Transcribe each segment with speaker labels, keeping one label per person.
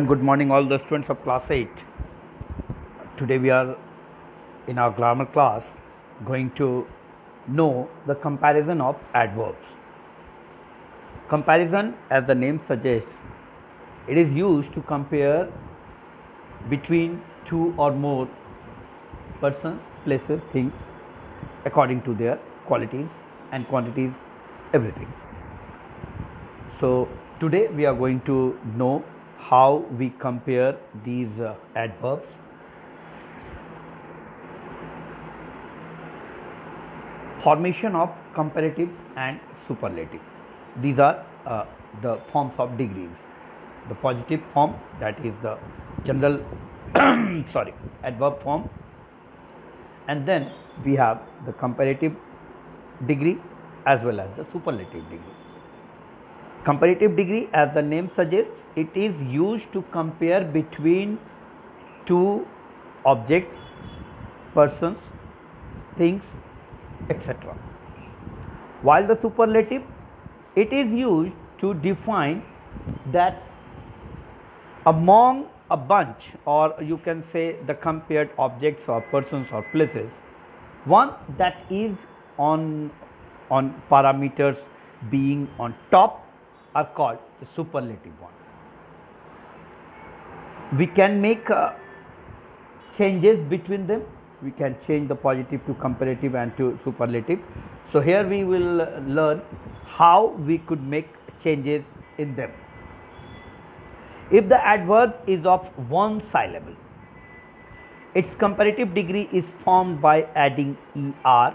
Speaker 1: Good morning, all the students of class 8. Today we are in our grammar class going to know the comparison of adverbs. Comparison, as the name suggests, it is used to compare between two or more persons, places, things according to their qualities and quantities, everything. So today we are going to know how we compare these adverbs. Formation of comparative and superlative. These are the forms of degrees. The positive form, that is the general adverb form, and then we have the comparative degree as well as the superlative degree. Comparative degree, as the name suggests, it is used to compare between two objects, persons, things, etc. While the superlative, it is used to define that among a bunch, or you can say the compared objects or persons or places, one that is on parameters being on top are called the superlative one. We can make changes between them. We can change the positive to comparative and to superlative. So here we will learn how we could make changes in them. If the adverb is of one syllable, its comparative degree is formed by adding er,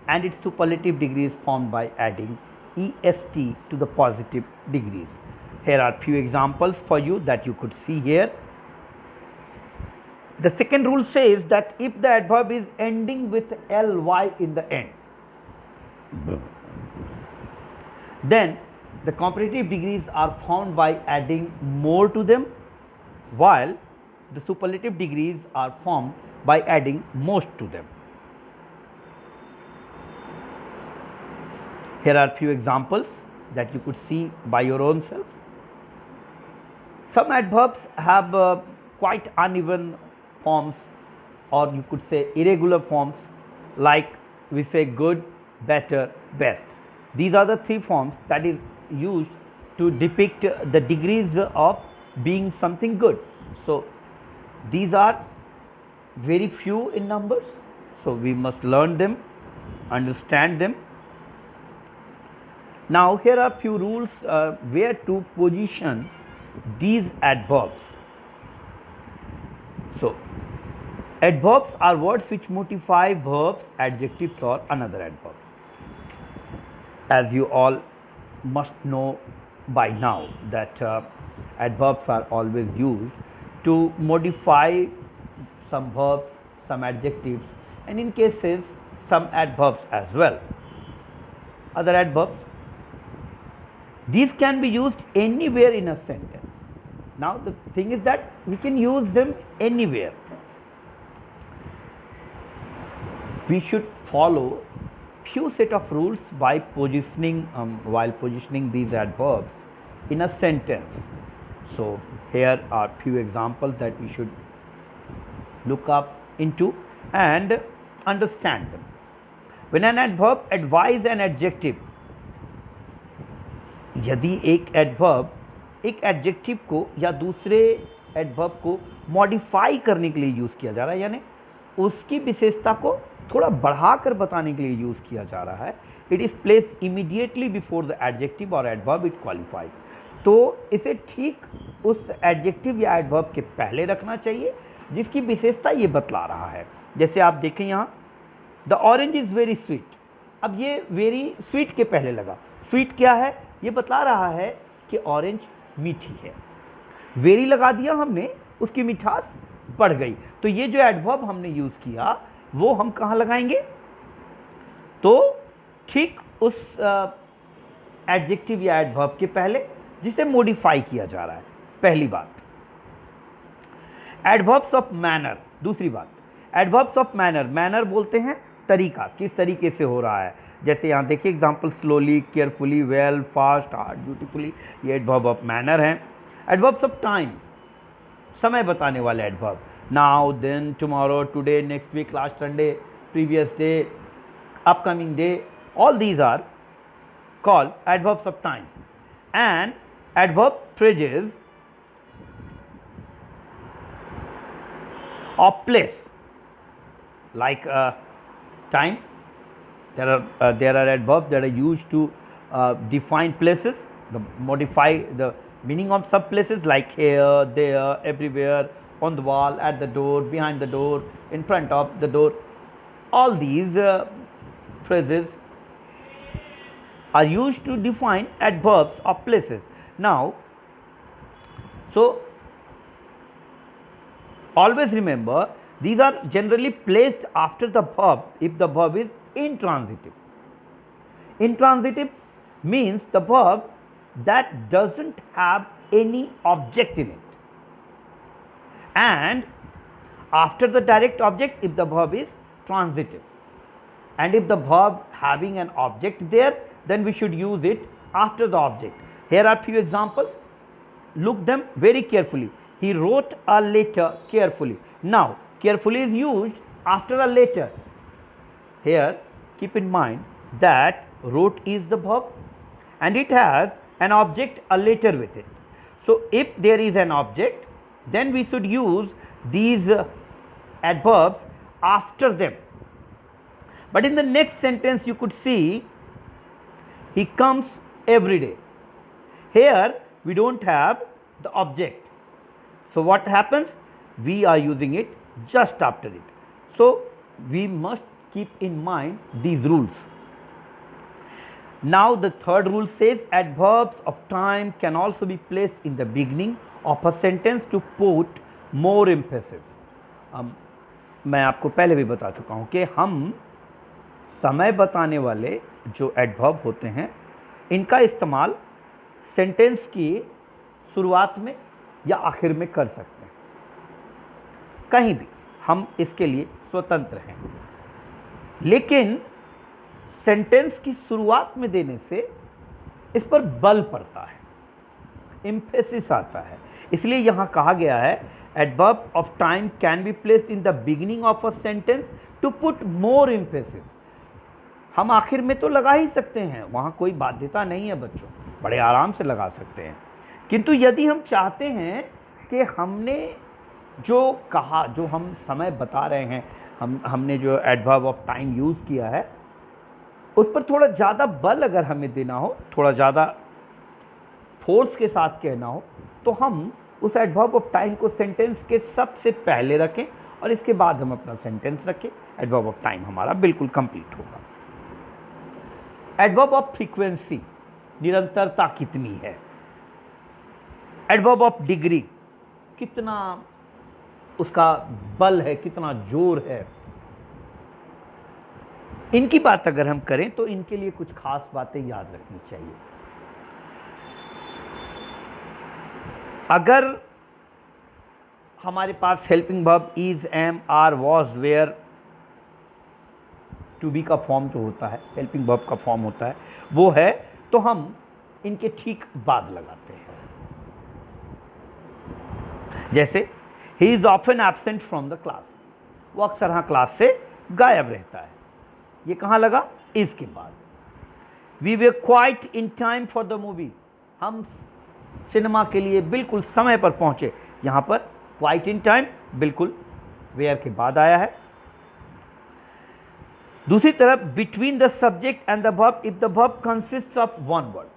Speaker 1: and its superlative degree is formed by adding est to the positive degrees. Here are few examples for you that you could see here. The second rule says that if the adverb is ending with ly in the end, then the comparative degrees are found by adding more to them, while the superlative degrees are formed by adding most to them. Here are few examples that you could see by your own self. Some adverbs have quite uneven forms, or you could say irregular forms, like we say good, better, best. These are the three forms that is used to depict the degrees of being something good. So these are very few in numbers, so we must learn them, understand them. Now here are few rules where to position these adverbs. So adverbs are words which modify verbs, adjectives or another adverbs. As you all must know by now that adverbs are always used to modify some verbs, some adjectives, and in cases some adverbs as well. Other adverbs, these can be used anywhere in a sentence. Now the thing is that we can use them anywhere. We should follow few set of rules by positioning while positioning these adverbs in a sentence. So here are few examples that we should look up into and understand them. When an adverb advise an adjective, यदि एक adverb एक adjective को या दूसरे adverb को modify करने के लिए यूज़ किया जा रहा है, यानी उसकी विशेषता को थोड़ा बढ़ाकर बताने के लिए यूज़ किया जा रहा है, it is placed immediately before the adjective और एडवर्ब इट क्वालिफाइज, तो इसे ठीक उस एडजेक्टिव या एडवर्ब के पहले रखना चाहिए जिसकी विशेषता ये बतला रहा है. जैसे आप देखें यहाँ, the orange is very sweet. अब ये वेरी स्वीट के पहले लगा. स्वीट क्या है? ये बतला रहा है कि ऑरेंज मीठी है. वेरी लगा दिया हमने, उसकी मिठास बढ़ गई. तो ये जो एडवर्ब हमने यूज़ किया वो हम कहाँ लगाएंगे? तो ठीक उस एडजेक्टिव या एडवर्ब के पहले जिसे मॉडिफाई किया जा रहा है. पहली बात. Adverbs of manner. दूसरी बात, एडवर्ब्स ऑफ मैनर. मैनर बोलते हैं तरीका, किस तरीके से हो रहा है. जैसे यहाँ देखिए example, slowly, carefully, well, fast, hard, beautifully, ये एडवर्ब ऑफ मैनर हैं. एडवर्ब्स ऑफ टाइम, समय बताने वाले adverb, now, then, tomorrow, today, next week, last Sunday, previous day, upcoming day, all these are called adverbs of time. And adverb phrases of place, like time, there are adverbs that are used to define places, modify the meaning of some places, like here, there, everywhere, on the wall, at the door, behind the door, in front of the door. All these phrases are used to define adverbs of places. Now, so always remember, these are generally placed after the verb if the verb is intransitive. Intransitive means the verb that doesn't have any object in it, and after the direct object if the verb is transitive, and if the verb having an object there, then we should use it after the object. Here are few examples, look them very carefully. He wrote a letter carefully. Now, carefully is used after a letter. Here, keep in mind that wrote is the verb and it has an object, a letter with it. So, if there is an object, then we should use these adverbs after them. But in the next sentence you could see, he comes every day. Here we don't have the object. So what happens? We are using it just after it. So we must keep in mind these rules. Now the third rule says adverbs of time can also be placed in the beginning of a sentence to put more emphasis. मैं आपको पहले भी बता चुका हूँ कि हम समय बताने वाले जो एडवर्ब होते हैं इनका इस्तेमाल सेंटेंस की शुरुआत में या आखिर में कर सकते हैं, कहीं भी हम इसके लिए स्वतंत्र हैं। लेकिन सेंटेंस की शुरुआत में देने से इस पर बल पड़ता है, एम्फेसिस आता है, इसलिए यहाँ कहा गया है adverb of time can be placed in the beginning of a sentence to put more emphasis. हम आखिर में तो लगा ही सकते हैं, वहाँ कोई बाध्यता नहीं है बच्चों, बड़े आराम से लगा सकते हैं। किंतु यदि हम चाहते हैं कि हमने जो कहा, जो हम समय बता रहे हैं, हमने जो एडवर्ब ऑफ टाइम यूज़ किया है उस पर थोड़ा ज़्यादा बल अगर हमें देना हो, थोड़ा ज़्यादा फोर्स के साथ कहना हो, तो हम उस एडवर्ब ऑफ टाइम को सेंटेंस के सबसे पहले रखें और इसके बाद हम अपना सेंटेंस रखें, एडवर्ब ऑफ टाइम हमारा बिल्कुल कंप्लीट होगा। एडवर्ब ऑफ फ्रीक्वेंसी, निरंतरता कितनी है। एडवर्ब ऑफ डिग्री, कितना उसका बल है, कितना जोर है। इनकी बात अगर हम करें तो इनके लिए कुछ खास बातें याद रखनी चाहिए। अगर हमारे पास helping verb is, am, are, was, were, to be का फॉर्म जो होता है, हेल्पिंग वर्ब का फॉर्म होता है, वो है, तो हम इनके ठीक बाद लगाते हैं। जैसे he is often absent from the class, वो अक्सर हाँ क्लास से गायब रहता है, ये कहाँ लगा? इज के बाद। We were quite in time for the movie, हम सिनेमा के लिए बिल्कुल समय पर पहुंचे, यहां पर क्वाइट इन टाइम बिल्कुल वेयर के बाद आया है। दूसरी तरफ between the subject and the verb if the verb consist of one word,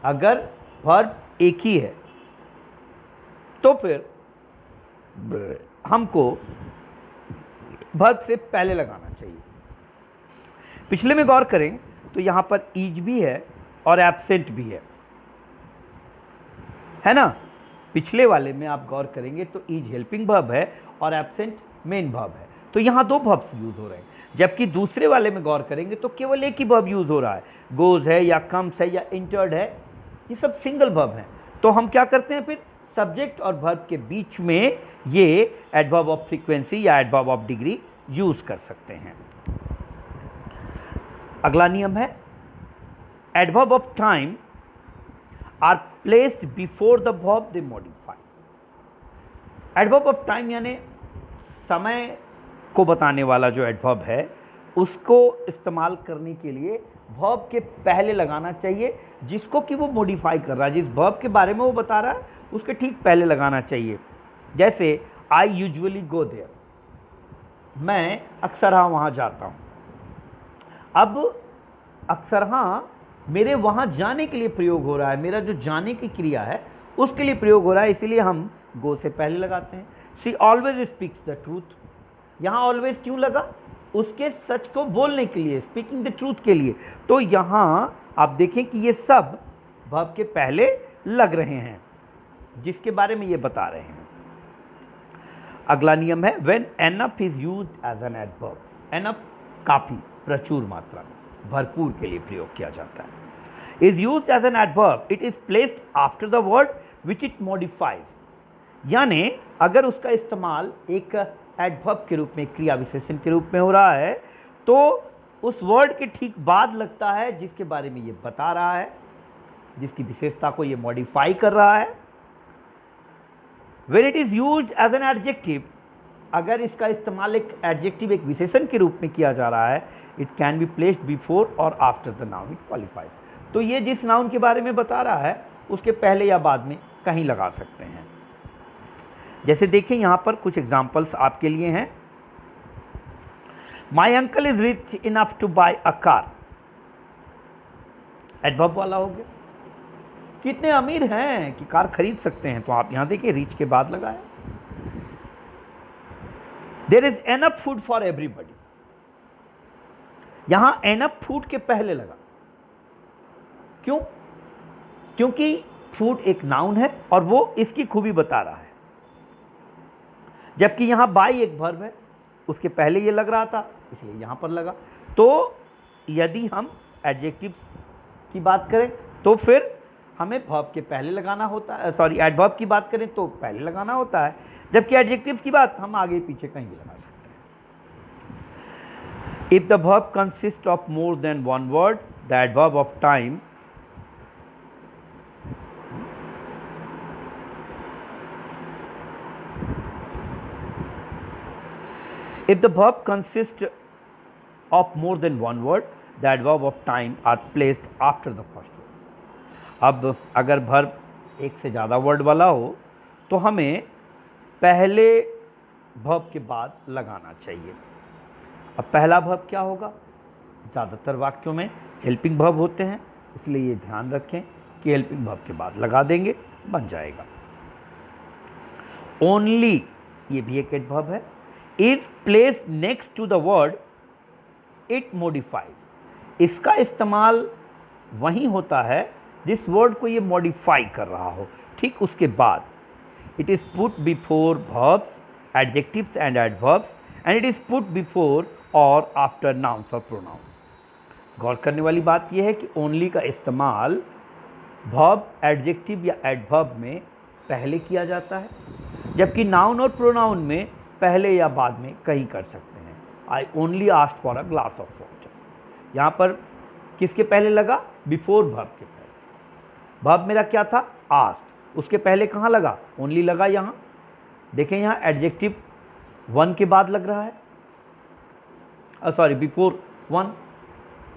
Speaker 1: अगर वर्ब एक ही है तो फिर हमको वर्ब से पहले लगाना चाहिए। पिछले में गौर करें तो यहां पर इज भी है और एब्सेंट भी है ना। पिछले वाले में आप गौर करेंगे तो इज हेल्पिंग वर्ब है और एब्सेंट मेन वर्ब है, तो यहां दो वर्ब्स यूज हो रहे हैं। जबकि दूसरे वाले में गौर करेंगे तो केवल एक ही वर्ब यूज हो रहा है, गोज है या कम्स है या इंटर्ड है, ये सब सिंगल वर्ब हैं। तो हम क्या करते हैं, फिर सब्जेक्ट और वर्ब के बीच में ये एडवर्ब ऑफ फ्रीक्वेंसी या एडवर्ब ऑफ डिग्री यूज कर सकते हैं। अगला नियम है adverb of time are placed before the verb they modify. Adverb of time यानी समय को बताने वाला जो एडवर्ब है उसको इस्तेमाल करने के लिए वर्ब के पहले लगाना चाहिए, जिसको कि वो मॉडिफाई कर रहा है, जिस वर्ब के बारे में वो बता रहा है उसके ठीक पहले लगाना चाहिए। जैसे आई यूजुअली गो देयर, मैं अक्सर हाँ वहाँ जाता हूँ। अब अक्सर हाँ मेरे वहाँ जाने के लिए प्रयोग हो रहा है, मेरा जो जाने की क्रिया है उसके लिए प्रयोग हो रहा है, इसीलिए हम गो से पहले लगाते हैं। She always speaks the truth, यहाँ ऑलवेज क्यों लगा? उसके सच को बोलने के लिए, स्पीकिंग द ट्रूथ के लिए। तो यहाँ आप देखें कि ये सब वर्ब के पहले लग रहे हैं जिसके बारे में ये बता रहे हैं। अगला नियम है when enough is used as an adverb. Enough काफी, प्रचुर मात्रा में, भरपूर के लिए प्रयोग किया जाता है। Is used as an adverb, it is placed after the word which it modifies. यानी अगर उसका इस्तेमाल एक एडवर्ब के रूप में, क्रिया विशेषण के रूप में हो रहा है, तो उस वर्ड के ठीक बाद लगता है जिसके बारे में ये बता रहा है, जिसकी विशेषता को ये मॉडिफाई कर रहा है। When it is used as an adjective, अगर इसका इस्तेमाल एक एडजेक्टिव, एक विशेषण के रूप में किया जा रहा है, it can be placed before और after the noun it qualifies. तो ये जिस नाउन के बारे में बता रहा है उसके पहले या बाद में कहीं लगा सकते हैं। जैसे देखिए यहाँ पर कुछ एग्जाम्पल्स आपके लिए हैं। My uncle is rich enough to buy a car, adverb वाला हो गया। कितने अमीर हैं कि कार खरीद सकते हैं, तो आप यहां देखिए रिच के बाद लगाया। There is enough food for everybody, यहां एनफ फूड के पहले लगा। क्यों? क्योंकि फूड एक नाउन है और वो इसकी खूबी बता रहा है, जबकि यहां बाय एक वर्ब है, उसके पहले ये लग रहा था इसलिए यहां पर लगा। तो यदि हम एडजेक्टिव की बात करें तो फिर हमें वर्ब के पहले लगाना होता है, सॉरी एडवर्ब की बात करें तो पहले लगाना होता है, जबकि एडजेक्टिव की बात हम आगे पीछे कहीं भी लगा सकते हैं। If the verb consist of more than one word, the adverb of time if the verb consists of more than one word, the adverb of time are placed after the first word. अब अगर verb एक से ज़्यादा word वाला हो तो हमें पहले वर्ब के बाद लगाना चाहिए। अब पहला वर्ब क्या होगा? ज़्यादातर वाक्यों में हेल्पिंग वर्ब होते हैं, इसलिए ये ध्यान रखें कि हेल्पिंग वर्ब के बाद लगा देंगे, बन जाएगा। ओनली, ये भी एक एडवर्ब है। Is placed next to the word it modifies, इसका इस्तेमाल वहीं होता है जिस वर्ड को ये मॉडिफाई कर रहा हो, ठीक उसके बाद। It is put before verbs, adjectives and adverbs, and it is put before और आफ्टर नाउन्स और प्रोनाउन। गौर करने वाली बात यह है कि ओनली का इस्तेमाल वर्ब, एडजेक्टिव या एडवर्ब में पहले किया जाता है, जबकि नाउन और प्रोनाउन में पहले या बाद में कहीं कर सकते हैं। I only asked for a glass of water, यहाँ पर किसके पहले लगा? बिफोर वर्ब के पहले। वर्ब मेरा क्या था? आस्क्ड, उसके पहले कहाँ लगा? ओनली लगा। यहाँ देखें, यहाँ एडजेक्टिव वन के बाद लग रहा है, सॉरी बिफोर वन।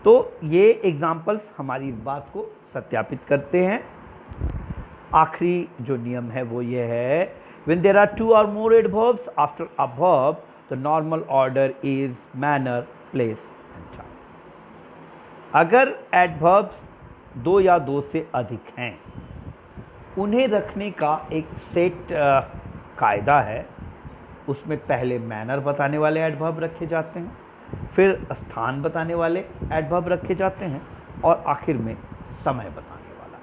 Speaker 1: तो ये एग्जाम्पल्स हमारी इस बात को सत्यापित करते हैं। आखिरी जो नियम है वो ये है, when there are two or more adverbs after a verb, the normal order is manner, place and time. अगर adverbs दो या दो से अधिक हैं, उन्हें रखने का एक सेट कायदा है। उसमें पहले मैनर बताने वाले एडवर्ब रखे जाते हैं, फिर स्थान बताने वाले एडवर्ब रखे जाते हैं, और आखिर में समय बताने वाला।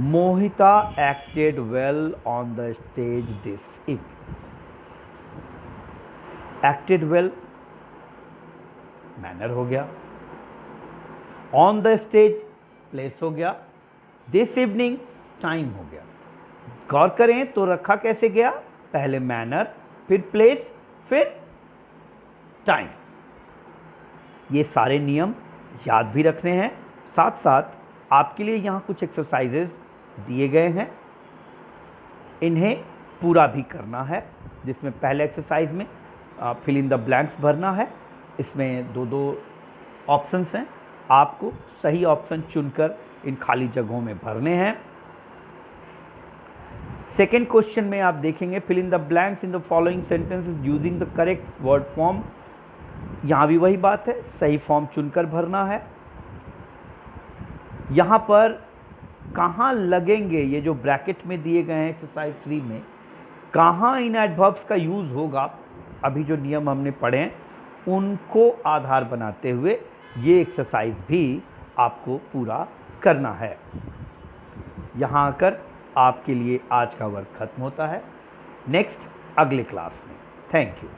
Speaker 1: Mohita acted well on the stage this evening. Acted well manner हो गया, ऑन द स्टेज प्लेस हो गया, दिस इवनिंग टाइम हो गया। गौर करें तो रखा कैसे गया? पहले मैनर, फिर प्लेस, फिर टाइम। ये सारे नियम याद भी रखने हैं। साथ साथ आपके लिए यहाँ कुछ एक्सरसाइजेज दिए गए हैं, इन्हें पूरा भी करना है, जिसमें पहले एक्सरसाइज में फिल इन द ब्लैंक्स भरना है। इसमें दो दो ऑप्शंस हैं, आपको सही ऑप्शन चुनकर इन खाली जगहों में भरने हैं। सेकेंड क्वेश्चन में आप देखेंगे fill in the blanks in the following sentences using the correct word form. यहां भी वही बात है, सही फॉर्म चुनकर भरना है। यहां पर कहां लगेंगे, ये जो ब्रैकेट में दिए गए हैं एक्सरसाइज 3 में, कहां इन एडवर्ब्स का यूज होगा, अभी जो नियम हमने पढ़े हैं उनको आधार बनाते हुए ये एक्सरसाइज भी आपको पूरा करना है। यहां आकर आपके लिए आज का वर्क खत्म होता है। नेक्स्ट अगले क्लास में। Thank you.